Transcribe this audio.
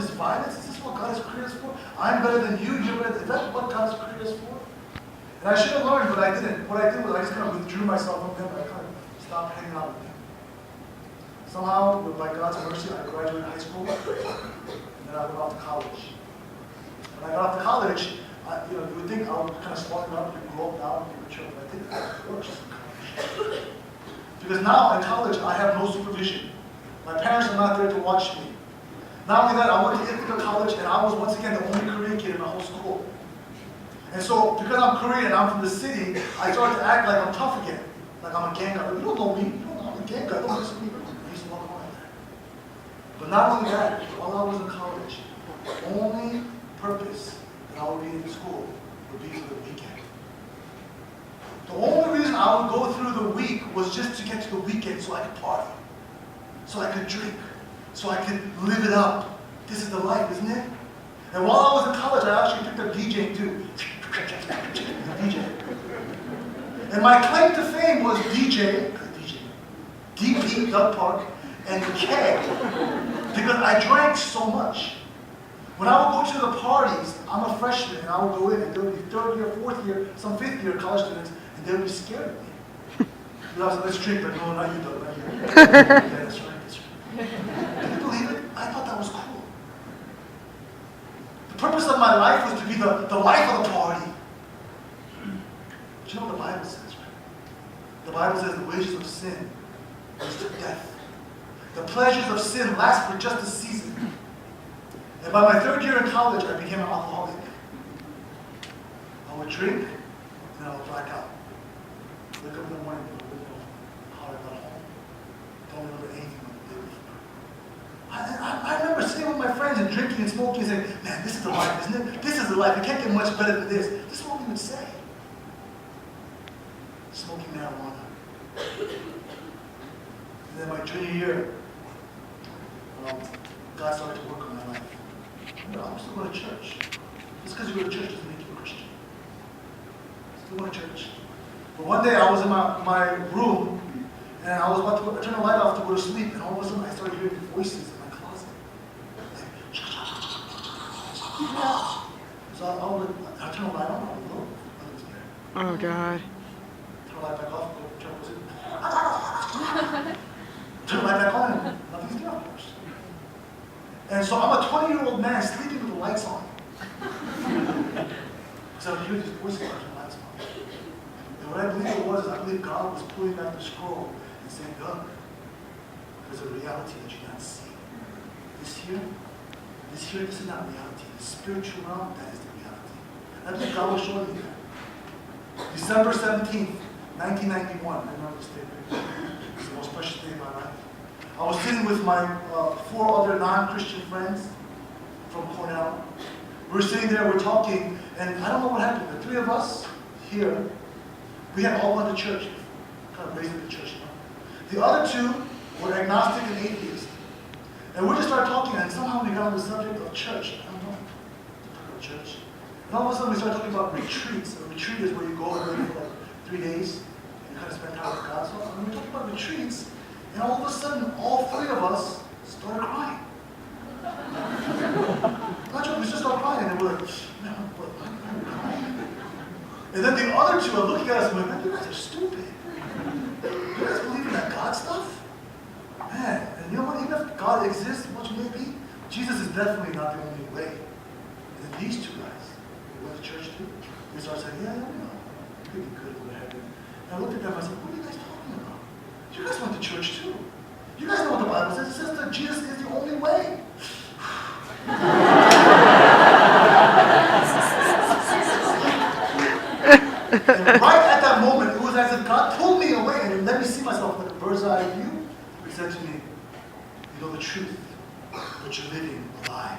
this violence? Is this what God has created us for? I'm better than you, you're better than... Is that what God has created us for? And I should have learned, but I didn't. What I did was I just kind of withdrew myself from them. I kind of stopped hanging out with them. Somehow, by God's mercy, I graduated high school, and then I went off to college. When I got off to college, you would think I would kind of smarten up and grow up now and be mature, but I didn't. I worked in college. Because now in college, I have no supervision. My parents are not there to watch me. Not only that, I went to Ithaca College, and I was once again the only Korean kid in my whole school. And so, because I'm Korean and I'm from the city, I started to act like I'm tough again. Like I'm a gang guy. You don't know me. You don't know I'm a gang guy. Don't listen to me. I used to walk around like that. But not only that, while I was in college, the only purpose that I would be in school would be for the weekend. The only reason I would go through the week was just to get to the weekend so I could party, so I could drink, so I could live it up. This is the life, isn't it? And while I was in college, I actually picked up DJing too. DJ. And my claim to fame was DP, Doug Park, and K. Because I drank so much. When I would go to the parties, I'm a freshman, and I would go in, and there would be third year, fourth year, some fifth year college students, and they would be scared of me. And I was like, let's drink, but no, not you, Doug, not you. Yeah, that's right, that's right. Can you believe it? I thought that was cool. The purpose of my life was to be the life of the party. But you know what the Bible says, right? The Bible says the wages of sin is to death. The pleasures of sin last for just a season. And by my third year in college, I became an alcoholic. I would drink, and then I would black out. Wake up in the morning, and I don't know how I got home. Don't remember anything on the day before. I remember sitting with my friends and drinking and smoking and saying, man, this is the life, isn't it? This is the life. It can't get much better than this. This is what we would say. Smoking marijuana. And then my junior year, God started to work on my life. I'm still going to church. Just because you go to church doesn't make you a Christian. Still going to church. But one day I was in my room, and I was about to turn the light off to go to sleep, and all of a sudden I started hearing voices in my closet. So I turned the light on, I was low. Oh, God. Turn the light back off, turn the light back on, and nothing's there, of course. And so I'm a 20-year-old man sleeping with the lights on. So I hear these voices turn the lights on. And what I believe it was is I believe God was pulling back the scroll and saying, look, there's a reality that you can't see. This here, this is not reality. The spiritual realm, that is the reality. And I think God was showing me that. December 17th, 1991, I remember this day. It's the most precious day of my life. I was sitting with my 4 other non-Christian friends from Cornell. We were sitting there, we're talking, and I don't know what happened. The 3 of us here, we had all gone to church, kind of raised in the church. The other 2 were agnostic and atheist. And we just started talking, and somehow we got on the subject of church. I don't know, about church. And all of a sudden we started talking about retreats. A retreat is where you go and live for like 3 days, and you kind of spend time with God. So we were talking about retreats. And all of a sudden, all 3 of us started crying. Not joking, we just started crying, and we're like, man, I'm crying. And then the other 2 are looking at us and we're like, man, you guys are stupid. You guys believe in that God stuff? Man, and you know what, even if God exists, what you may be, Jesus is definitely not the only way. And then these 2 guys, they went to church too, they started saying, yeah, you know, it could be good to go to heaven. And I looked at them and I said, what are you guys talking about? You guys went to church too. You guys know what the Bible says. It says that Jesus is the only way. And right at that moment, it was as if God pulled me away and let me see myself like a bird's eye view. He said to me, you know the truth, but you're living a lie.